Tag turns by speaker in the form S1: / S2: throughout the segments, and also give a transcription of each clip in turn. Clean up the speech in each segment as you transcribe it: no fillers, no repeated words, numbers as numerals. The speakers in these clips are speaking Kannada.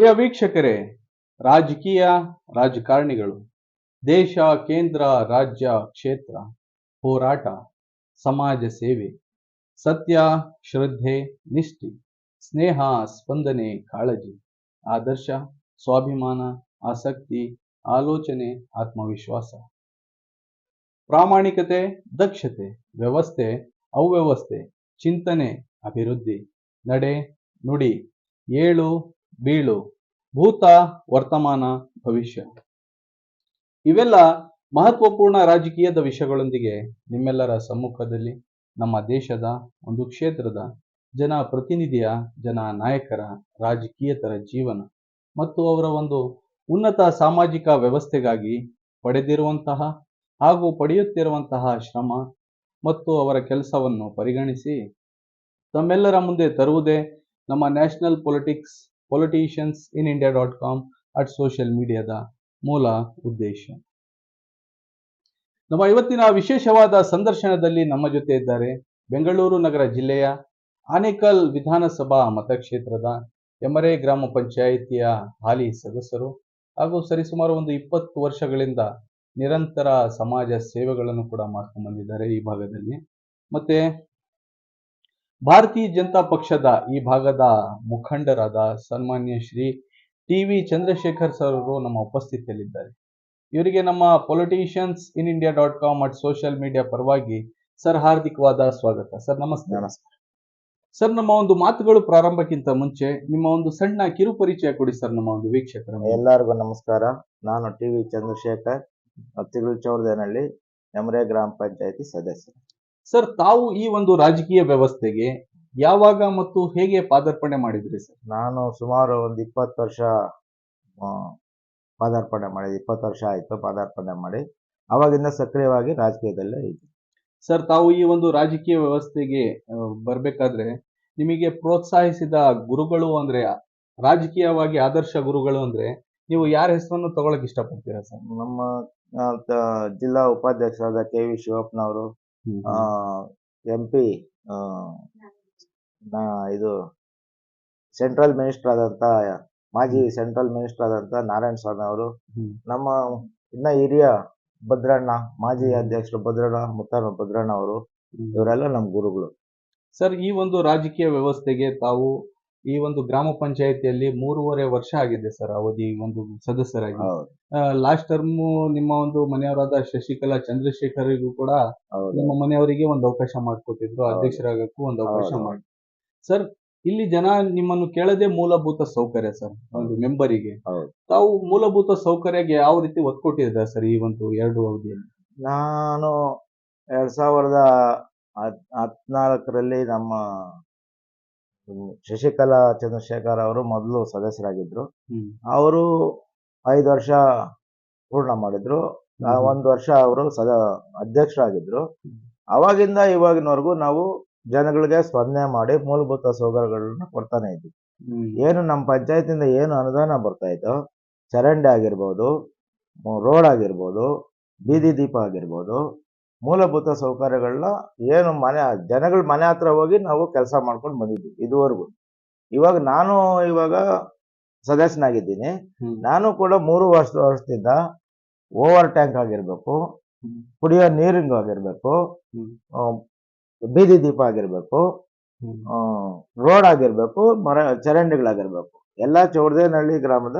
S1: ಪ್ರಿಯ ವೀಕ್ಷಕರೇ, ರಾಜಕೀಯ ರಾಜಕಾರಣಿಗಳು, ದೇಶ, ಕೇಂದ್ರ, ರಾಜ್ಯ, ಕ್ಷೇತ್ರ, ಹೋರಾಟ, ಸಮಾಜ ಸೇವೆ, ಸತ್ಯ, ಶ್ರದ್ಧೆ, ನಿಷ್ಠೆ, ಸ್ನೇಹ, ಸ್ಪಂದನೆ, ಕಾಳಜಿ, ಆದರ್ಶ, ಸ್ವಾಭಿಮಾನ, ಆಸಕ್ತಿ, ಆಲೋಚನೆ, ಆತ್ಮವಿಶ್ವಾಸ, ಪ್ರಾಮಾಣಿಕತೆ, ದಕ್ಷತೆ, ವ್ಯವಸ್ಥೆ, ಅವ್ಯವಸ್ಥೆ, ಚಿಂತನೆ, ಅಭಿವೃದ್ಧಿ, ನಡೆ, ನುಡಿ, ಏಳು ಬೀಳು, ಭೂತ, ವರ್ತಮಾನ, ಭವಿಷ್ಯ. ಇವೆಲ್ಲ ಮಹತ್ವಪೂರ್ಣ ರಾಜಕೀಯದ ವಿಷಯಗಳೊಂದಿಗೆ ನಿಮ್ಮೆಲ್ಲರ ಸಮ್ಮುಖದಲ್ಲಿ ನಮ್ಮ ದೇಶದ ಒಂದು ಕ್ಷೇತ್ರದ ಜನ ಪ್ರತಿನಿಧಿಯ, ಜನ ನಾಯಕರ ರಾಜಕೀಯತರ ಜೀವನ ಮತ್ತು ಅವರ ಒಂದು ಉನ್ನತ ಸಾಮಾಜಿಕ ವ್ಯವಸ್ಥೆಗಾಗಿ ಪಡೆದಿರುವಂತಹ ಹಾಗೂ ಪಡೆಯುತ್ತಿರುವಂತಹ ಶ್ರಮ ಮತ್ತು ಅವರ ಕೆಲಸವನ್ನು ಪರಿಗಣಿಸಿ ತಮ್ಮೆಲ್ಲರ ಮುಂದೆ ತರುವುದೇ ನಮ್ಮ ನ್ಯಾಷನಲ್ ಪೊಲಿಟಿಷಿಯನ್ಸ್ ಇನ್ ಇಂಡಿಯಾ.com ಸೋಷಿಯಲ್ ಮೀಡಿಯಾದ ಮೂಲ ಉದ್ದೇಶ. ನಮ್ಮ ಇವತ್ತಿನ ವಿಶೇಷವಾದ ಸಂದರ್ಶನದಲ್ಲಿ ನಮ್ಮ ಜೊತೆ ಇದ್ದಾರೆ ಬೆಂಗಳೂರು ನಗರ ಜಿಲ್ಲೆಯ ಆನೇಕಲ್ ವಿಧಾನಸಭಾ ಮತಕ್ಷೇತ್ರದ ಯಮರೆ ಗ್ರಾಮ ಪಂಚಾಯಿತಿಯ ಹಾಲಿ ಸದಸ್ಯರು ಹಾಗೂ ಸರಿಸುಮಾರು ಒಂದು 20 ವರ್ಷಗಳಿಂದ ನಿರಂತರ ಸಮಾಜ ಸೇವೆಗಳನ್ನು ಕೂಡ ಮಾಡ್ಕೊಂಡು ಬಂದಿದ್ದಾರೆ ಈ ಭಾಗದಲ್ಲಿ. ಮತ್ತೆ ಭಾರತೀಯ ಜನತಾ ಪಕ್ಷದ ಈ ಭಾಗದ ಮುಖಂಡರಾದ ಸನ್ಮಾನ್ಯ ಶ್ರೀ ಟಿ.ವಿ. ಚಂದ್ರಶೇಖರ್ ಸರ್ ಅವರು ನಮ್ಮ ಉಪಸ್ಥಿತಿಯಲ್ಲಿದ್ದಾರೆ. ಇವರಿಗೆ ನಮ್ಮ ಪೊಲಿಟಿಷಿಯನ್ಸ್ ಇನ್ ಇಂಡಿಯಾ.com ಸೋಷಿಯಲ್ ಮೀಡಿಯಾ ಪರವಾಗಿ ಸರ್ ಹಾರ್ದಿಕವಾದ ಸ್ವಾಗತ. ಸರ್ ನಮಸ್ತೆ.
S2: ನಮಸ್ಕಾರ
S1: ಸರ್, ನಮ್ಮ ಒಂದು ಮಾತುಗಳು ಪ್ರಾರಂಭಕ್ಕಿಂತ ಮುಂಚೆ ನಿಮ್ಮ ಒಂದು ಸಣ್ಣ ಕಿರು ಪರಿಚಯ ಕೊಡಿ ಸರ್ ನಮ್ಮ ಒಂದು ವೀಕ್ಷಕರ.
S2: ಎಲ್ಲರಿಗೂ ನಮಸ್ಕಾರ. ನಾನು ಟಿ.ವಿ. ಚಂದ್ರಶೇಖರ್, ತಿರುಚೌರ್ದೇನಹಳ್ಳಿ, ಯಮರೆ ಗ್ರಾಮ ಪಂಚಾಯತಿ ಸದಸ್ಯ.
S1: ಸರ್, ತಾವು ಈ ಒಂದು ರಾಜಕೀಯ ವ್ಯವಸ್ಥೆಗೆ ಯಾವಾಗ ಮತ್ತು ಹೇಗೆ ಪಾದಾರ್ಪಣೆ ಮಾಡಿದ್ರಿ ಸರ್?
S2: ನಾನು ಸುಮಾರು ಒಂದು 20 ವರ್ಷ ಪಾದಾರ್ಪಣೆ ಮಾಡಿದೆ. 20 ವರ್ಷ ಆಯಿತು ಪಾದಾರ್ಪಣೆ ಮಾಡಿ. ಅವಾಗಿಂದ ಸಕ್ರಿಯವಾಗಿ ರಾಜಕೀಯದಲ್ಲೇ ಇದ್ದೆ.
S1: ಸರ್, ತಾವು ಈ ಒಂದು ರಾಜಕೀಯ ವ್ಯವಸ್ಥೆಗೆ ಬರಬೇಕಾದ್ರೆ ನಿಮಗೆ ಪ್ರೋತ್ಸಾಹಿಸಿದ ಗುರುಗಳು ಅಂದ್ರೆ, ರಾಜಕೀಯವಾಗಿ ಆದರ್ಶ ಗುರುಗಳು ಅಂದ್ರೆ ನೀವು ಯಾರ ಹೆಸರನ್ನು ತಗೊಳಕ್ ಇಷ್ಟಪಡ್ತೀರಾ ಸರ್?
S2: ನಮ್ಮ ಜಿಲ್ಲಾ ಉಪಾಧ್ಯಕ್ಷರಾದ ಕೆ.ವಿ. ಶಿವಪ್ಪನವರು, MP, ಇದು ಸೆಂಟ್ರಲ್ ಮಿನಿಸ್ಟರ್ ಆದಂತ ಮಾಜಿ ಸೆಂಟ್ರಲ್ ಮಿನಿಸ್ಟರ್ ಆದಂತ ನಾರಾಯಣ ಸ್ವಾಮಿ ಅವರು, ನಮ್ಮ ಇನ್ನ ಹಿರಿಯ ಭದ್ರಣ್ಣ, ಮಾಜಿ ಅಧ್ಯಕ್ಷರು ಭದ್ರಣ್ಣ, ಮುತ್ತಾರ ಭದ್ರಣ್ಣ ಅವರು, ಇವರೆಲ್ಲ ನಮ್ಮ ಗುರುಗಳು.
S1: ಸರ್, ಈ ಒಂದು ರಾಜಕೀಯ ವ್ಯವಸ್ಥೆಗೆ ತಾವು ಈ ಒಂದು ಗ್ರಾಮ ಪಂಚಾಯಿತಿಯಲ್ಲಿ 3.5 ವರ್ಷ ಆಗಿದೆ ಸರ್ ಅವಧಿ ಒಂದು ಸದಸ್ಯರಾಗಿ. ಲಾಸ್ಟ್ ಟರ್ಮ್ ನಿಮ್ಮ ಒಂದು ಮನೆಯವರಾದ ಶಶಿಕಲಾ ಚಂದ್ರಶೇಖರ್ಗೂ ಕೂಡ ನಿಮ್ಮ ಮನೆಯವರಿಗೆ ಒಂದು ಅವಕಾಶ ಮಾಡಿಕೊಟ್ಟಿದ್ರು, ಅಧ್ಯಕ್ಷರಾಗಕ್ಕೂ ಒಂದು ಅವಕಾಶ ಮಾಡಿ. ಸರ್, ಇಲ್ಲಿ ಜನ ನಿಮ್ಮನ್ನು ಕೇಳದೆ ಮೂಲಭೂತ ಸೌಕರ್ಯ ಸರ್, ಒಂದು ಮೆಂಬರಿಗೆ ತಾವು ಮೂಲಭೂತ ಸೌಕರ್ಯಕ್ಕೆ ಯಾವ ರೀತಿ ಒತ್ತು ಕೊಟ್ಟಿದ್ದಾರೆ ಸರ್ ಈ ಒಂದು 2 ಅವಧಿಯಲ್ಲಿ?
S2: ನಾನು 2014ರಲ್ಲಿ ನಮ್ಮ ಶಶಿಕಲಾ ಚಂದ್ರಶೇಖರ್ ಅವರು ಮೊದಲು ಸದಸ್ಯರಾಗಿದ್ರು. ಅವರು 5 ವರ್ಷ ಪೂರ್ಣ ಮಾಡಿದ್ರು. 1 ವರ್ಷ ಅವರು ಅಧ್ಯಕ್ಷರಾಗಿದ್ರು. ಅವಾಗಿಂದ ಇವಾಗಿನವರೆಗೂ ನಾವು ಜನಗಳಿಗೆ ಸ್ಪಂದನೆ ಮಾಡಿ ಮೂಲಭೂತ ಸೌಕರ್ಯಗಳನ್ನ ಕೊಡ್ತಾನೆ ಇದ್ವಿ. ಏನು ನಮ್ಮ ಪಂಚಾಯತಿಂದ ಏನು ಅನುದಾನ ಬರ್ತಾ ಇತ್ತು, ಚರಂಡಿ ಆಗಿರ್ಬೋದು, ರೋಡ್ ಆಗಿರ್ಬೋದು, ಬೀದಿ ದೀಪ ಆಗಿರ್ಬೋದು, ಮೂಲಭೂತ ಸೌಕರ್ಯಗಳನ್ನ ಏನು ಜನಗಳ ಮನೆ ಹತ್ರ ಹೋಗಿ ನಾವು ಕೆಲಸ ಮಾಡ್ಕೊಂಡು ಬಂದಿದ್ವಿ ಇದುವರೆಗೂ. ನಾನು ಇವಾಗ ಸದಸ್ಯನಾಗಿದ್ದೀನಿ. ನಾನು ಕೂಡ 3 ವರ್ಷದಿಂದ ಓವರ್ ಟ್ಯಾಂಕ್ ಆಗಿರ್ಬೇಕು, ಕುಡಿಯೋ ನೀರಿಂಗ್ ಆಗಿರ್ಬೇಕು, ಬೀದಿ ದೀಪ ಆಗಿರ್ಬೇಕು, ರೋಡ್ ಆಗಿರ್ಬೇಕು, ಚರಂಡಿಗಳಾಗಿರ್ಬೇಕು, ಎಲ್ಲ ಚೌಡದೇನಹಳ್ಳಿ ಗ್ರಾಮದ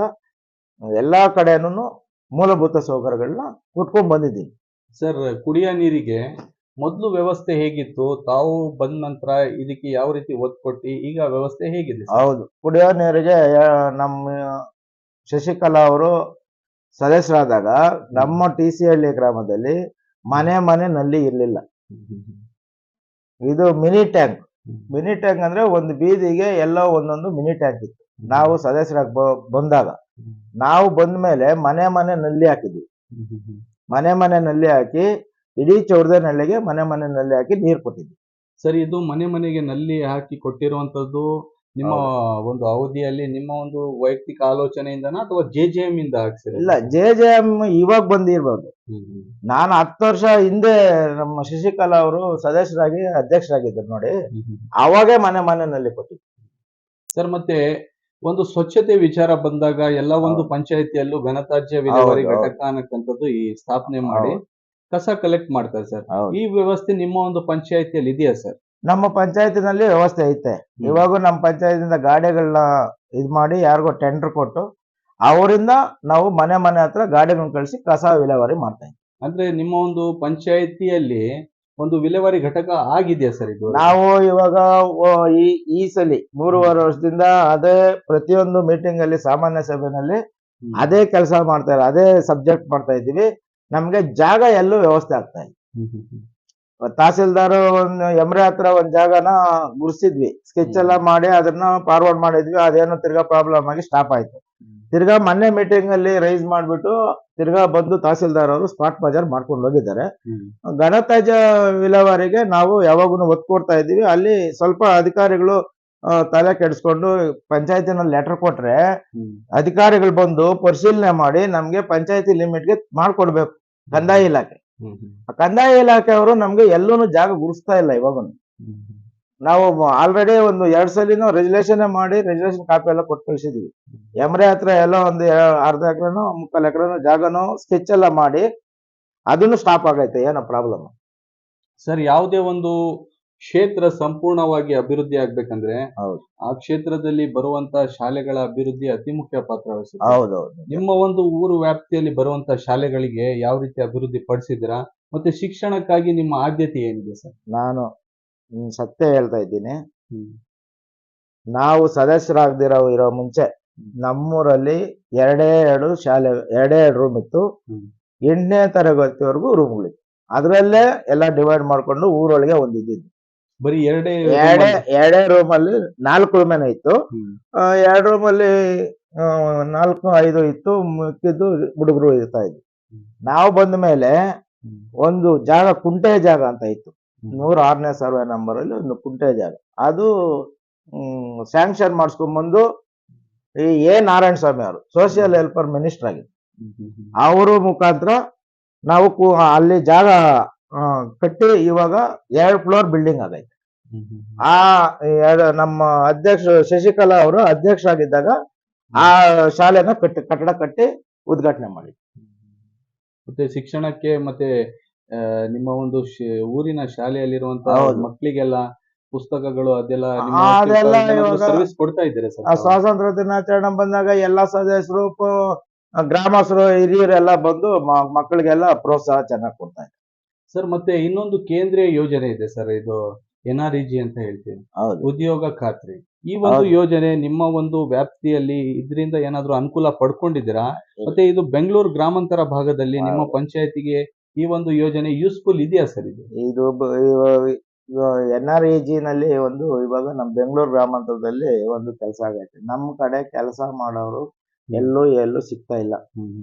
S2: ಎಲ್ಲಾ ಕಡೆನೂ ಮೂಲಭೂತ ಸೌಕರ್ಯಗಳನ್ನ ಕೊಟ್ಕೊಂಡ್ ಬಂದಿದ್ದೀನಿ.
S1: ಸರ್, ಕುಡಿಯೋ ನೀರಿಗೆ ಮೊದಲು ವ್ಯವಸ್ಥೆ ಹೇಗಿತ್ತು? ತಾವು ಬಂದ ನಂತರ ಇದಕ್ಕೆ ಯಾವ ರೀತಿ ಒತ್ತು ಕೊಟ್ಟು ಈಗ ವ್ಯವಸ್ಥೆ ಹೇಗಿದೆ?
S2: ಹೌದು, ಕುಡಿಯೋ ನೀರಿಗೆ ನಮ್ಮ ಶಶಿಕಲಾ ಅವರು ಸದಸ್ಯರಾದಾಗ ನಮ್ಮ TC ಹಳ್ಳಿ ಗ್ರಾಮದಲ್ಲಿ ಮನೆ ನಲ್ಲಿ ಇರ್ಲಿಲ್ಲ. ಇದು ಮಿನಿ ಟ್ಯಾಂಕ್. ಮಿನಿ ಟ್ಯಾಂಕ್ ಅಂದ್ರೆ ಒಂದು ಬೀದಿಗೆ ಎಲ್ಲ ಒಂದೊಂದು ಮಿನಿ ಟ್ಯಾಂಕ್ ಇತ್ತು. ನಾವು ಸದಸ್ಯರಾಗಿ ಬಂದಾಗ ನಾವು ಬಂದ ಮೇಲೆ ಮನೆ ನಲ್ಲಿ ಹಾಕಿದ್ವಿ. ಮನೆ ನಲ್ಲಿ ಹಾಕಿ ಇಡೀ ಚೌಡದೇನಹಳ್ಳಿಗೆ ಮನೆ ನಲ್ಲಿ ಹಾಕಿ ನೀರು ಕೊಟ್ಟಿದ್ವಿ.
S1: ಸರ್, ಇದು ಮನೆಗೆ ನಲ್ಲಿ ಹಾಕಿ ಕೊಟ್ಟಿರುವಂತದ್ದು ನಿಮ್ಮ ಒಂದು ಅವಧಿಯಲ್ಲಿ ನಿಮ್ಮ ಒಂದು ವೈಯಕ್ತಿಕ ಆಲೋಚನೆಯಿಂದನಾ ಅಥವಾ JJM ಇಂದ ಹಾಕ್ಸಿರ?
S2: ಇಲ್ಲ, JJM ಇವಾಗ ಬಂದಿರ್ಬೋದು. ನಾನು 10 ವರ್ಷ ಹಿಂದೆ ನಮ್ಮ ಶಶಿಕಲಾ ಅವರು ಸದಸ್ಯರಾಗಿ ಅಧ್ಯಕ್ಷರಾಗಿದ್ದರು ನೋಡಿ, ಅವಾಗೇ ಮನೆ ನಲ್ಲಿ ಕೊಟ್ಟಿದ್ವಿ.
S1: ಸರ್, ಮತ್ತೆ ಒಂದು ಸ್ವಚ್ಛತೆ ವಿಚಾರ ಬಂದಾಗ ಎಲ್ಲ ಒಂದು
S2: ಹೌದು.
S1: ಪಂಚಾಯತಿಯಲ್ಲೂ ಘನತ್ಯಾಜ್ಯ ವಿಲೇವಾರಿ
S2: ಹೌದು,
S1: ಘಟಕ ಅನ್ನಕ್ಕಂಥದ್ದು ಈ ಸ್ಥಾಪನೆ ಮಾಡಿ
S2: ಹೌದು,
S1: ಕಸ ಕಲೆಕ್ಟ್ ಮಾಡ್ತಾರೆ ಸರ್.
S2: ಹೌದು.
S1: ಈ ವ್ಯವಸ್ಥೆ ನಿಮ್ಮ ಒಂದು ಪಂಚಾಯತಿಯಲ್ಲಿ ಇದೆಯಾ ಸರ್?
S2: ನಮ್ಮ ಪಂಚಾಯತಿನಲ್ಲಿ ವ್ಯವಸ್ಥೆ ಐತೆ. ಇವಾಗೂ ನಮ್ಮ ಪಂಚಾಯತಿಂದ ಗಾಡಿಗಳನ್ನ ಇದ್ ಮಾಡಿ ಯಾರಿಗೋ ಟೆಂಡರ್ ಕೊಟ್ಟು ಅವರಿಂದ ನಾವು ಮನೆ ಮನೆ ಹತ್ರ ಗಾಡಿಗಳನ್ನ ಕಳಿಸಿ ಕಸ ವಿಲೇವಾರಿ ಮಾಡ್ತಾ ಇದ್ದೀವಿ.
S1: ಅಂದ್ರೆ ನಿಮ್ಮ ಒಂದು ಪಂಚಾಯತಿಯಲ್ಲಿ ಒಂದು ವಿಲೇವಾರಿ ಘಟಕ ಆಗಿದೆಯಾ ಸರ್ ಇದು?
S2: ನಾವು ಇವಾಗ ಈ ಈ ಸಲಿ 3.5 ವರ್ಷದಿಂದ ಅದೇ ಪ್ರತಿಯೊಂದು ಮೀಟಿಂಗ್ ಅಲ್ಲಿ ಸಾಮಾನ್ಯ ಸಭೆನಲ್ಲಿ ಅದೇ ಕೆಲಸ ಮಾಡ್ತಾ ಇಲ್ಲ, ಅದೇ ಸಬ್ಜೆಕ್ಟ್ ಮಾಡ್ತಾ ಇದ್ದೀವಿ. ನಮ್ಗೆ ಜಾಗ ಎಲ್ಲೂ ವ್ಯವಸ್ಥೆ ಆಗ್ತಾ ಇಲ್ಲ. ತಹಸೀಲ್ದಾರ್ ಎಮ್ರೆ ಹತ್ರ ಒಂದ್ ಜಾಗನ ಗುರ್ಸಿದ್ವಿ, ಸ್ಕೆಚ್ ಎಲ್ಲ ಮಾಡಿ ಅದನ್ನ ಫಾರ್ವರ್ಡ್ ಮಾಡಿದ್ವಿ. ಅದೇನೋ ತಿರ್ಗಾ ಪ್ರಾಬ್ಲಮ್ ಆಗಿ ಸ್ಟಾಪ್ ಆಯ್ತು. ತಿರ್ಗಾ ಮೊನ್ನೆ ಮೀಟಿಂಗ್ ಅಲ್ಲಿ ರೈಸ್ ಮಾಡ್ಬಿಟ್ಟು ತಿರ್ಗಾ ಬಂದು ತಹಸೀಲ್ದಾರ್ ಅವರು ಸ್ಪಾಟ್ ಬಜಾರ್ ಮಾಡ್ಕೊಂಡು ಹೋಗಿದ್ದಾರೆ. ಘನತ್ಯಾಜ್ಯ ವಿಲೇವಾರಿಗೆ ನಾವು ಯಾವಾಗೂ ಒತ್ತು ಕೊಡ್ತಾ ಇದ್ದೀವಿ. ಅಲ್ಲಿ ಸ್ವಲ್ಪ ಅಧಿಕಾರಿಗಳು ತಲೆ ಕೆಡಿಸ್ಕೊಂಡು ಪಂಚಾಯತಿನಲ್ಲಿ ಲೆಟರ್ ಕೊಟ್ರೆ ಅಧಿಕಾರಿಗಳು ಬಂದು ಪರಿಶೀಲನೆ ಮಾಡಿ ನಮ್ಗೆ ಪಂಚಾಯತಿ ಲಿಮಿಟ್ಗೆ ಮಾಡ್ಕೊಡ್ಬೇಕು. ಕಂದಾಯ ಇಲಾಖೆ ಕಂದಾಯ ಇಲಾಖೆ ಅವರು ನಮ್ಗೆ ಎಲ್ಲೂ ಜಾಗ ಗುರುಸ್ತಾ ಇಲ್ಲ. ಇವಾಗ ನಾವು ಆಲ್ರೆಡಿ ಒಂದು 2 ಸಲಿನೂ ರೆಜುಲೇಷನ್ ಮಾಡಿ ರೆಜುಲೇಷನ್ ಕಾಪಿ ಎಲ್ಲ ಕೊಟ್ಟು ಕಳಿಸಿದೀವಿ. ಎಮ್ರೆ ಹತ್ರ ಎಲ್ಲ ಒಂದು ಅರ್ಧ ಎಕರೆನೋ 3/4 ಎಕರೆನೋ ಜಾಗನೋ ಸ್ಕೆಚ್ ಎಲ್ಲ ಮಾಡಿ ಅದನ್ನು ಸ್ಟಾಪ್ ಆಗೈತೆ. ಏನೋ ಪ್ರಾಬ್ಲಮ್
S1: ಸರ್, ಯಾವುದೇ ಒಂದು ಕ್ಷೇತ್ರ ಸಂಪೂರ್ಣವಾಗಿ ಅಭಿವೃದ್ಧಿ ಆಗ್ಬೇಕಂದ್ರೆ
S2: ಹೌದು,
S1: ಆ ಕ್ಷೇತ್ರದಲ್ಲಿ ಬರುವಂತ ಶಾಲೆಗಳ ಅಭಿವೃದ್ಧಿ ಅತಿ ಮುಖ್ಯ ಪಾತ್ರ ವಹಿಸುತ್ತೆ.
S2: ಹೌದೌದು.
S1: ನಿಮ್ಮ ಒಂದು ಊರು ವ್ಯಾಪ್ತಿಯಲ್ಲಿ ಬರುವಂತ ಶಾಲೆಗಳಿಗೆ ಯಾವ ರೀತಿ ಅಭಿವೃದ್ಧಿ ಪಡಿಸಿದಿರಾ? ಮತ್ತೆ ಶಿಕ್ಷಣಕ್ಕಾಗಿ ನಿಮ್ಮ ಆದ್ಯತೆ ಏನಿದೆ ಸರ್?
S2: ನಾನು ಸತ್ಯ ಹೇಳ್ತಾ ಇದ್ದೀನಿ. ನಾವು ಸದಸ್ಯರಾಗದಿರೋ ಮುಂಚೆ ನಮ್ಮೂರಲ್ಲಿ 2 ಶಾಲೆ, 2 ರೂಮ್ ಇತ್ತು. 8ನೇ ತರಗತಿವರೆಗೂ ರೂಮ್ಗಳಿತ್ತು. ಅದರಲ್ಲೇ ಎಲ್ಲ ಡಿವೈಡ್ ಮಾಡ್ಕೊಂಡು ಊರೊಳಗೆ ಒಂದು ಇದ್ದಿದ್ದು.
S1: ಬರೀ
S2: ಎರಡೇ ರೂಮ್ ಅಲ್ಲಿ 4 ರೂಮೇನೆ ಇತ್ತು. 2 ರೂಮ್ ಅಲ್ಲಿ 4-5 ಇತ್ತು. ಮಿಕ್ಕಿದ್ದು ಹುಡುಗರು ಇರ್ತಾ ಇದ್ರು. ನಾವು ಬಂದ ಮೇಲೆ ಒಂದು ಜಾಗ, ಕುಂಟೆ ಜಾಗ ಅಂತ ಇತ್ತು, 106ನೇ ಸರ್ವೆ ನಂಬರ್ ಅಲ್ಲಿ ಒಂದು ಕುಂಟೆ ಜಾಗ. ಅದು ಸ್ಯಾಂಕ್ಷನ್ ಮಾಡಿಸ್ಕೊಂಡ್ಬಂದು ಈ ನಾರಾಯಣ ಸ್ವಾಮಿ ಅವರು ಸೋಷಿಯಲ್ ವೆಲ್ಫೇರ್ ಮಿನಿಸ್ಟರ್ ಆಗಿದ್ರು. ಅವರು ಮುಖಾಂತರ ನಾವು ಅಲ್ಲಿ ಜಾಗ ಕಟ್ಟಿ ಇವಾಗ 2 ಫ್ಲೋರ್ ಬಿಲ್ಡಿಂಗ್ ಆಗೈತೆ. ನಮ್ಮ ಅಧ್ಯಕ್ಷ ಶಶಿಕಲಾ ಅವರು ಅಧ್ಯಕ್ಷರಾಗಿದ್ದಾಗ ಆ ಶಾಲೆನ ಕಟ್ಟಡ ಕಟ್ಟಿ ಉದ್ಘಾಟನೆ ಮಾಡಿ.
S1: ಮತ್ತೆ ಶಿಕ್ಷಣಕ್ಕೆ ಮತ್ತೆ ನಿಮ್ಮ ಒಂದು ಊರಿನ ಶಾಲೆಯಲ್ಲಿರುವಂತಹ ಮಕ್ಕಳಿಗೆಲ್ಲ ಪುಸ್ತಕಗಳು ಅದೆಲ್ಲ ಸರ್ವಿಸ್ ಕೊಡ್ತಾ ಇದ್ದೀರಾ ಸರ್?
S2: ಸ್ವಾತಂತ್ರ್ಯ ದಿನಾಚರಣೆ ಬಂದಾಗ ಎಲ್ಲಾ ಸದಸ್ಯರು, ಗ್ರಾಮಸ್ಥರು, ಹಿರಿಯರೆಲ್ಲ ಬಂದು ಮಕ್ಕಳಿಗೆಲ್ಲ ಪ್ರೋತ್ಸಾಹ ಚೆನ್ನಾಗಿ ಕೊಡ್ತಾ ಇದ್ದಾರೆ
S1: ಸರ್. ಮತ್ತೆ ಇನ್ನೊಂದು ಕೇಂದ್ರೀಯ ಯೋಜನೆ ಇದೆ ಸರ್, ಇದು NREG ಅಂತ ಹೇಳ್ತೀವಿ, ಉದ್ಯೋಗ ಖಾತ್ರಿ. ಈ ಒಂದು ಯೋಜನೆ ನಿಮ್ಮ ಒಂದು ವ್ಯಾಪ್ತಿಯಲ್ಲಿ ಇದರಿಂದ ಏನಾದ್ರು ಅನುಕೂಲ ಪಡ್ಕೊಂಡಿದ್ದೀರಾ? ಮತ್ತೆ ಇದು ಬೆಂಗಳೂರು ಗ್ರಾಮಾಂತರ ಭಾಗದಲ್ಲಿ ನಿಮ್ಮ ಪಂಚಾಯತಿಗೆ ಈ ಒಂದು ಯೋಜನೆ ಯೂಸ್ಫುಲ್ ಇದೆಯಾ ಸರ್?
S2: ಇದು NREG ನಲ್ಲಿ ಒಂದು ಇವಾಗ ನಮ್ಮ ಬೆಂಗಳೂರು ಗ್ರಾಮಾಂತರದಲ್ಲಿ ಒಂದು ಕೆಲಸ ಆಗೈತೆ. ನಮ್ಮ ಕಡೆ ಕೆಲಸ ಮಾಡೋರು ಎಲ್ಲೂ ಸಿಗ್ತಾ ಇಲ್ಲ.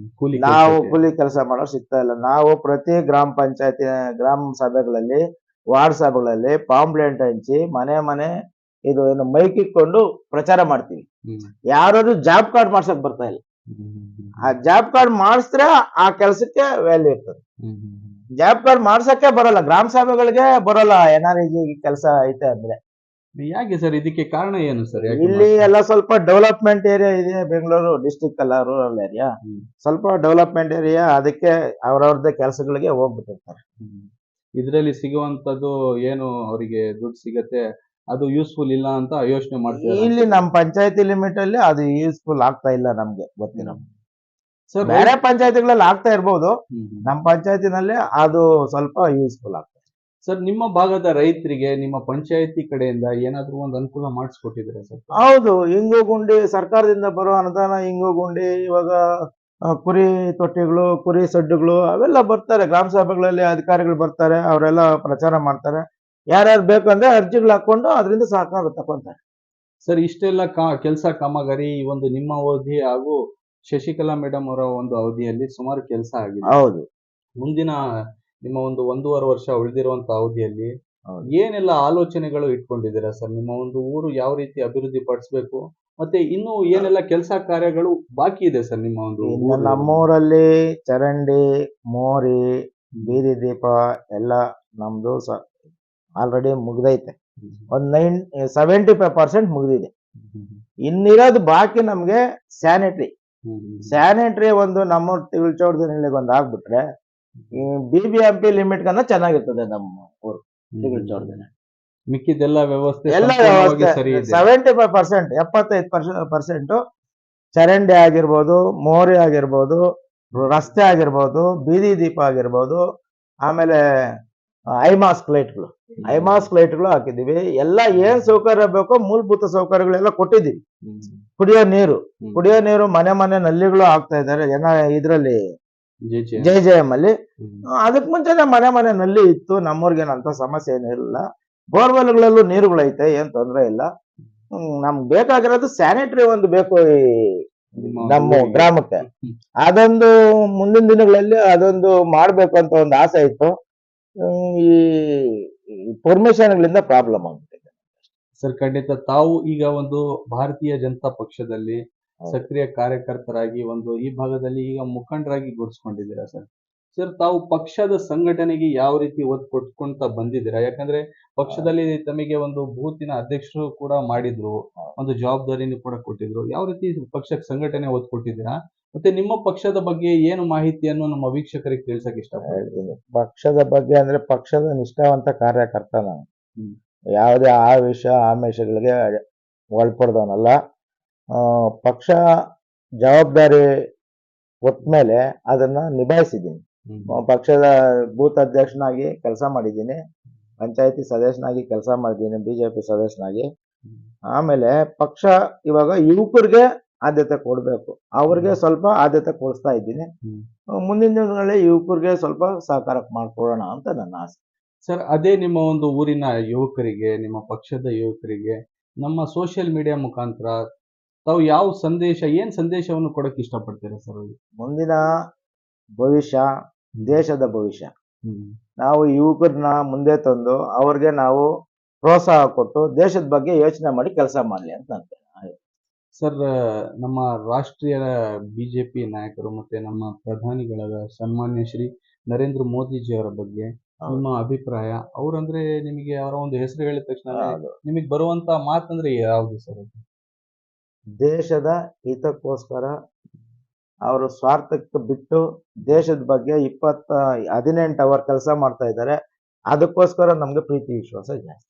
S2: ನಾವು ಕೂಲಿ ಕೆಲಸ ಮಾಡೋರು ಸಿಗ್ತಾ ಇಲ್ಲ. ನಾವು ಪ್ರತಿ ಗ್ರಾಮ ಪಂಚಾಯತಿ, ಗ್ರಾಮ ಸಭೆಗಳಲ್ಲಿ, ವಾರ್ಡ್ ಸಭೆಗಳಲ್ಲಿ ಪಾಂಪ್ಲೆಂಟ್ ಹಂಚಿ ಮನೆ ಮನೆ ಇದು ಏನು ಮೈಕ್ ಇಟ್ಕೊಂಡು ಪ್ರಚಾರ ಮಾಡ್ತೀವಿ. ಯಾರು ಜಾಬ್ ಕಾರ್ಡ್ ಮಾಡ್ಸಕ್ ಬರ್ತಾ ಇಲ್ಲ. ಆ ಜಾಬ್ ಕಾರ್ಡ್ ಮಾಡಿಸಿದ್ರೆ ಆ ಕೆಲಸಕ್ಕೆ ವ್ಯಾಲ್ಯೂ ಇರ್ತದೆ. ಜಾಬ್ ಕಾರ್ಡ್ ಮಾಡ್ಸಕ್ಕೆ ಬರಲ್ಲ, ಗ್ರಾಮ ಸಭೆಗಳಿಗೆ ಬರಲ್ಲ NREG ಕೆಲಸ ಐತೆ ಅಂದ್ರೆ.
S1: ಯಾಕೆ ಸರ್? ಇದಕ್ಕೆ ಕಾರಣ ಏನು ಸರ್?
S2: ಇಲ್ಲಿ ಎಲ್ಲ ಸ್ವಲ್ಪ ಡೆವಲಪ್ಮೆಂಟ್ ಏರಿಯಾ ಇದೆ. ಬೆಂಗಳೂರು ಡಿಸ್ಟಿಕ್ ಅಲ್ಲ, ರೂರಲ್ ಏರಿಯಾ, ಸ್ವಲ್ಪ ಡೆವಲಪ್ಮೆಂಟ್ ಏರಿಯಾ. ಅದಕ್ಕೆ ಅವ್ರವ್ರದ್ದೇ ಕೆಲಸಗಳಿಗೆ ಹೋಗ್ಬಿಟ್ಟಿರ್ತಾರೆ.
S1: ಇದರಲ್ಲಿ ಸಿಗುವಂತದ್ದು ಏನು ಅವರಿಗೆ ದುಡ್ಡು ಸಿಗತ್ತೆ, ಅದು ಯೂಸ್ಫುಲ್ ಇಲ್ಲ ಅಂತ ಯೋಚನೆ ಮಾಡ್ತೀವಿ.
S2: ಇಲ್ಲಿ ನಮ್ಮ ಪಂಚಾಯತಿ ಲಿಮಿಟ್ ಅಲ್ಲಿ ಅದು ಯೂಸ್ಫುಲ್ ಆಗ್ತಾ ಇಲ್ಲ. ನಮ್ಗೆ ಗೊತ್ತಿರೋ ಸರ್, ಬೇರೆ ಪಂಚಾಯತಿಗಳಲ್ಲಿ ಆಗ್ತಾ ಇರ್ಬೋದು, ನಮ್ಮ ಪಂಚಾಯತಿನಲ್ಲಿ ಅದು ಸ್ವಲ್ಪ ಯೂಸ್ಫುಲ್ ಆಗ್ತದೆ.
S1: ಸರ್, ನಿಮ್ಮ ಭಾಗದ ರೈತರಿಗೆ ನಿಮ್ಮ ಪಂಚಾಯತಿ ಕಡೆಯಿಂದ ಏನಾದ್ರೂ ಒಂದು ಅನುಕೂಲ ಮಾಡಿಸ್ಕೊಟ್ಟಿದ್ದೀರಾ ಸರ್?
S2: ಹೌದು, ಇಂಗು ಗುಂಡಿ ಸರ್ಕಾರದಿಂದ ಬರೋ ಅನುದಾನ, ಇಂಗು ಗುಂಡಿ, ಇವಾಗ ಕುರಿ ತೊಟ್ಟಿಗಳು, ಕುರಿ ಸಡ್ಡುಗಳು ಅವೆಲ್ಲ ಬರ್ತಾರೆ. ಗ್ರಾಮ ಸಭೆಗಳಲ್ಲಿ ಅಧಿಕಾರಿಗಳು ಬರ್ತಾರೆ, ಅವರೆಲ್ಲ ಪ್ರಚಾರ ಮಾಡ್ತಾರೆ. ಯಾರ್ಯಾರು ಬೇಕಂದ್ರೆ ಅರ್ಜಿಗಳು ಹಾಕೊಂಡು ಅದರಿಂದ ಸಹಕಾರ ತಗೊಂತಾರೆ.
S1: ಸರ್, ಇಷ್ಟೆಲ್ಲ ಕೆಲಸ ಕಾಮಗಾರಿ ಈ ಒಂದು ನಿಮ್ಮ ಅವಧಿ ಹಾಗೂ ಶಶಿಕಲಾ ಮೇಡಮ್ ಅವರ ಒಂದು ಅವಧಿಯಲ್ಲಿ ಸುಮಾರು ಕೆಲಸ ಆಗಿದೆ.
S2: ಹೌದು.
S1: ಮುಂದಿನ ನಿಮ್ಮ ಒಂದು 1.5 ವರ್ಷ ಉಳಿದಿರುವಂತ ಅವಧಿಯಲ್ಲಿ ಏನೆಲ್ಲ ಆಲೋಚನೆಗಳು ಇಟ್ಕೊಂಡಿದ್ದೀರಾ ಸರ್? ನಿಮ್ಮ ಒಂದು ಊರು ಯಾವ ರೀತಿ ಅಭಿವೃದ್ಧಿ ಪಡಿಸಬೇಕು, ಮತ್ತೆ ಇನ್ನು ಏನೆಲ್ಲ ಕೆಲಸ ಕಾರ್ಯಗಳು ಬಾಕಿ ಇದೆ ಸರ್ ನಿಮ್ಮ ಒಂದು?
S2: ನಮ್ಮೂರಲ್ಲಿ ಚರಂಡಿ, ಮೋರಿ, ಬೀದಿ ದೀಪ ಎಲ್ಲ ನಮ್ದು ಆಲ್ರೆಡಿ ಮುಗ್ದೈತೆ. ಒಂದು 75% ಮುಗ್ದಿದೆ. ಇನ್ನಿರೋದು ಬಾಕಿ ನಮ್ಗೆ ಸ್ಯಾನಿಟರಿ ಒಂದು ನಮ್ಮ ತಿಳ್ಚೋಡ್ದಲ್ಲಿ ಒಂದು ಆಗ್ಬಿಟ್ರೆ BBMP ಲಿಮಿಟ್ ಗನ್ನ ಚೆನ್ನಾಗಿರ್ತದೆ ನಮ್ಮ ಊರು ತಿಳ್ಚೋಡ್ದಲ್ಲಿ.
S1: ಮಿಕ್ಕಿದೆಲ್ಲ ವ್ಯವಸ್ಥೆ
S2: ಎಲ್ಲ
S1: ಸಂಪೂರ್ಣವಾಗಿ ಸರಿ ಇದೆ.
S2: 75%, 75% ಚರಂಡಿ ಆಗಿರ್ಬೋದು, ಮೋರಿ ಆಗಿರ್ಬೋದು, ರಸ್ತೆ ಆಗಿರ್ಬೋದು, ಬೀದಿ ದೀಪ ಆಗಿರ್ಬೋದು, ಆಮೇಲೆ ಐಮಾಸ್ಕ್ ಲೈಟ್ಗಳು ಹಾಕಿದೀವಿ. ಎಲ್ಲ ಏನ್ ಸೌಕರ್ಯ ಬೇಕೋ ಮೂಲಭೂತ ಸೌಕರ್ಯಗಳೆಲ್ಲ ಕೊಟ್ಟಿದ್ದೀವಿ. ಕುಡಿಯೋ ನೀರು ಮನೆ ನಲ್ಲಿಗಳು ಆಗ್ತಾ ಇದ್ದಾರೆ ಇದ್ರಲ್ಲಿ JJM ಅಲ್ಲಿ. ಅದಕ್ ಮುಂಚೆನೆ ಮನೆ ನಲ್ಲಿ ಇತ್ತು. ನಮ್ಮೂರ್ಗೇನಂತ ಸಮಸ್ಯೆ ಏನಿರಲಿಲ್ಲ. ಬೋರ್ವೆಲ್ಗಳಲ್ಲೂ ನೀರುಗಳೈತೆ, ಏನ್ ತೊಂದ್ರೆ ಇಲ್ಲ. ನಮ್ಗೆ ಬೇಕಾಗಿರೋದು ಸ್ಯಾನಿಟರಿ ಒಂದು ಬೇಕು ನಮ್ಮ ಗ್ರಾಮಕ್ಕೆ. ಅದೊಂದು ಮುಂದಿನ ದಿನಗಳಲ್ಲಿ ಅದೊಂದು ಮಾಡ್ಬೇಕು ಅಂತ ಒಂದು ಆಸೆ ಇತ್ತು. ಈ ಪರ್ಮಿಷನ್ಗಳಿಂದ ಪ್ರಾಬ್ಲಮ್ ಆಗ್ಬಿಟ್ಟಿದೆ
S1: ಸರ್. ಖಂಡಿತ ತಾವು ಈಗ ಒಂದು ಭಾರತೀಯ ಜನತಾ ಪಕ್ಷದಲ್ಲಿ ಸಕ್ರಿಯ ಕಾರ್ಯಕರ್ತರಾಗಿ ಒಂದು ಈ ಭಾಗದಲ್ಲಿ ಈಗ ಮುಖಂಡರಾಗಿ ಗುರುತಿಸ್ಕೊಂಡಿದ್ದೀರಾ ಸರ್. ಸರ್, ತಾವು ಪಕ್ಷದ ಸಂಘಟನೆಗೆ ಯಾವ ರೀತಿ ಒತ್ತು ಕೊಟ್ಕೊಂತ ಬಂದಿದ್ದೀರಾ? ಯಾಕಂದ್ರೆ ಪಕ್ಷದಲ್ಲಿ ತಮಗೆ ಒಂದು ಬೂತಿನ ಅಧ್ಯಕ್ಷರು ಕೂಡ ಮಾಡಿದ್ರು, ಒಂದು ಜವಾಬ್ದಾರಿನೂ ಕೂಡ ಕೊಟ್ಟಿದ್ರು. ಯಾವ ರೀತಿ ಪಕ್ಷಕ್ಕೆ ಸಂಘಟನೆ ಒತ್ತು ಕೊಟ್ಟಿದ್ದೀರಾ? ಮತ್ತೆ ನಿಮ್ಮ ಪಕ್ಷದ ಬಗ್ಗೆ ಏನು ಮಾಹಿತಿಯನ್ನು ನಮ್ಮ ವೀಕ್ಷಕರಿಗೆ ತಿಳಿಸಕ್ಕೆ ಇಷ್ಟಪಡ್ತೀನಿ?
S2: ಪಕ್ಷದ ಬಗ್ಗೆ ಅಂದ್ರೆ ಪಕ್ಷದ ನಿಷ್ಠಾವಂತ ಕಾರ್ಯಕರ್ತ ನಾನು. ಯಾವುದೇ ಆಮಿಷಗಳಿಗೆ ಒಳಪಡ್ದವನಲ್ಲ. ಪಕ್ಷ ಜವಾಬ್ದಾರಿ ಒಟ್ಮೇಲೆ ಅದನ್ನ ನಿಭಾಯಿಸಿದ್ದೀನಿ. ಪಕ್ಷದ ಬೂತ್ ಅಧ್ಯಕ್ಷನಾಗಿ ಕೆಲಸ ಮಾಡಿದ್ದೀನಿ, ಪಂಚಾಯತಿ ಸದಸ್ಯನಾಗಿ ಕೆಲಸ ಮಾಡಿದ್ದೀನಿ, BJP ಸದಸ್ಯನಾಗಿ. ಆಮೇಲೆ ಪಕ್ಷ ಇವಾಗ ಯುವಕರಿಗೆ ಆದ್ಯತೆ ಕೊಡ್ಬೇಕು, ಅವ್ರಿಗೆ ಸ್ವಲ್ಪ ಆದ್ಯತೆ ಕೊಡಿಸ್ತಾ ಇದ್ದೀನಿ. ಮುಂದಿನ ದಿನಗಳಲ್ಲಿ ಯುವಕರಿಗೆ ಸ್ವಲ್ಪ ಸಹಕಾರ ಮಾಡ್ಕೊಡೋಣ ಅಂತ ನನ್ನ ಆಸೆ.
S1: ಸರ್, ಅದೇ ನಿಮ್ಮ ಒಂದು ಊರಿನ ಯುವಕರಿಗೆ, ನಿಮ್ಮ ಪಕ್ಷದ ಯುವಕರಿಗೆ ನಮ್ಮ ಸೋಷಿಯಲ್ ಮೀಡಿಯಾ ಮುಖಾಂತರ ತಾವು ಯಾವ ಏನ್ ಸಂದೇಶವನ್ನು ಕೊಡಕ್ಕೆ ಇಷ್ಟಪಡ್ತೀರಾ ಸರ್?
S2: ಮುಂದಿನ ಭವಿಷ್ಯ, ದೇಶದ ಭವಿಷ್ಯ, ನಾವು ಯುವಕರನ್ನ ಮುಂದೆ ತಂದು ಅವ್ರಿಗೆ ನಾವು ಪ್ರೋತ್ಸಾಹ ಕೊಟ್ಟು ದೇಶದ ಬಗ್ಗೆ ಯೋಚನೆ ಮಾಡಿ ಕೆಲಸ ಮಾಡಲಿ ಅಂತ ಅಂತೇನೆ.
S1: ಸರ್, ನಮ್ಮ ರಾಷ್ಟ್ರೀಯ BJP ನಾಯಕರು ಮತ್ತೆ ನಮ್ಮ ಪ್ರಧಾನಿಗಳಾದ ಸನ್ಮಾನ್ಯ ಶ್ರೀ ನರೇಂದ್ರ ಮೋದಿಜಿ ಅವರ ಬಗ್ಗೆ ನಿಮ್ಮ ಅಭಿಪ್ರಾಯ? ಅವರಂದ್ರೆ ನಿಮಗೆ ಅವರ ಒಂದು ಹೆಸರು ಹೇಳಿದ ತಕ್ಷಣ ನಿಮಗೆ ಬರುವಂತ ಮಾತಂದ್ರೆ ಯಾವುದು ಸರ್?
S2: ದೇಶದ ಹಿತಕ್ಕೋಸ್ಕರ ಅವರು ಸ್ವಾರ್ಥಕ್ಕೆ ಬಿಟ್ಟು ದೇಶದ ಬಗ್ಗೆ 18 ಅವರ್ ಕೆಲಸ ಮಾಡ್ತಾ ಇದ್ದಾರೆ. ಅದಕ್ಕೋಸ್ಕರ ನಮ್ಗೆ ಪ್ರೀತಿ ವಿಶ್ವಾಸ ಜಾಸ್ತಿ.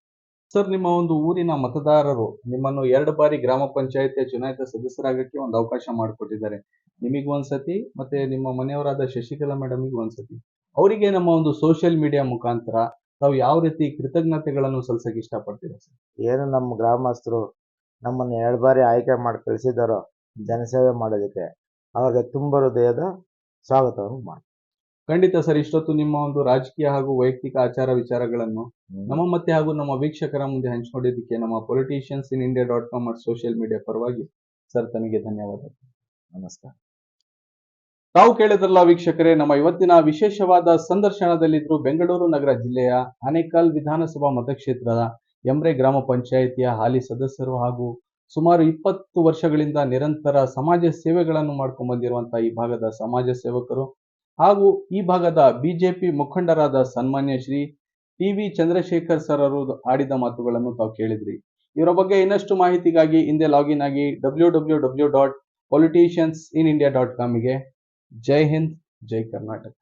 S1: ಸರ್, ನಿಮ್ಮ ಒಂದು ಊರಿನ ಮತದಾರರು ನಿಮ್ಮನ್ನು 2 ಬಾರಿ ಗ್ರಾಮ ಪಂಚಾಯತಿಯ ಚುನಾಯಿತ ಸದಸ್ಯರಾಗಕ್ಕೆ ಒಂದು ಅವಕಾಶ ಮಾಡಿಕೊಟ್ಟಿದ್ದಾರೆ. ನಿಮಗೆ ಒಂದ್ಸತಿ ಮತ್ತೆ ನಿಮ್ಮ ಮನೆಯವರಾದ ಶಶಿಕಲಾ ಮೇಡಮ್ಗೆ ಒಂದ್ಸತಿ. ಅವರಿಗೆ ನಮ್ಮ ಒಂದು ಸೋಷಿಯಲ್ ಮೀಡಿಯಾ ಮುಖಾಂತರ ತಾವು ಯಾವ ರೀತಿ ಕೃತಜ್ಞತೆಗಳನ್ನು ಸಲ್ಲಿಸಕ್ಕೆ ಇಷ್ಟಪಡ್ತೀರಾ ಸರ್?
S2: ಏನು ನಮ್ಮ ಗ್ರಾಮಸ್ಥರು ನಮ್ಮನ್ನು 2 ಬಾರಿ ಆಯ್ಕೆ ಮಾಡಿ ಕಳಿಸಿದಾರೋ ಜನಸೇವೆ ಮಾಡೋದಕ್ಕೆ, ಅವ್ರಿಗೆ ತುಂಬ ಹೃದಯದ ಸ್ವಾಗತವನ್ನು ಮಾಡಿ.
S1: ಖಂಡಿತ ಸರ್. ಇಷ್ಟೊತ್ತು ನಿಮ್ಮ ಒಂದು ರಾಜಕೀಯ ಹಾಗೂ ವೈಯಕ್ತಿಕ ಆಚಾರ ವಿಚಾರಗಳನ್ನು ನಮ್ಮ ಮತ್ತೆ ಹಾಗೂ ನಮ್ಮ ವೀಕ್ಷಕರ ಮುಂದೆ ಹಂಚಿಕೊಂಡಿದ್ದಕ್ಕೆ ನಮ್ಮ politiciansinIndia.com ಮತ್ತು ಸೋಷಿಯಲ್ ಮೀಡಿಯಾ ಪರವಾಗಿ ಸರ್ ತಮಗೆ ಧನ್ಯವಾದಗಳು.
S2: ನಮಸ್ಕಾರ.
S1: ತಾವು ಕೇಳಿದ್ರಲ್ಲ ವೀಕ್ಷಕರೇ, ನಮ್ಮ ಇವತ್ತಿನ ವಿಶೇಷವಾದ ಸಂದರ್ಶನದಲ್ಲಿದ್ರು ಬೆಂಗಳೂರು ನಗರ ಜಿಲ್ಲೆಯ ಆನೇಕಲ್ ವಿಧಾನಸಭಾ ಮತಕ್ಷೇತ್ರದ ಯಮ್ರೆ ಗ್ರಾಮ ಪಂಚಾಯಿತಿಯ ಹಾಲಿ ಸದಸ್ಯರು ಹಾಗೂ ಸುಮಾರು 20 ವರ್ಷಗಳಿಂದ ನಿರಂತರ ಸಮಾಜ ಸೇವೆಗಳನ್ನು ಮಾಡ್ಕೊಂಡು ಬಂದಿರುವಂತಹ ಈ ಭಾಗದ ಸಮಾಜ ಸೇವಕರು ಹಾಗೂ ಈ ಭಾಗದ BJP ಮುಖಂಡರಾದ ಸನ್ಮಾನ್ಯ ಶ್ರೀ TV ಚಂದ್ರಶೇಖರ್ ಸರ್ ಅವರು ಆಡಿದ ಮಾತುಗಳನ್ನು ತಾವು ಕೇಳಿದ್ರಿ. ಇವರ ಬಗ್ಗೆ ಇನ್ನಷ್ಟು ಮಾಹಿತಿಗಾಗಿ ಹಿಂದೆ ಲಾಗಿನ್ ಆಗಿ www.politiciansinIndia.com ಗೆ. ಜೈ ಹಿಂದ್, ಜೈ ಕರ್ನಾಟಕ.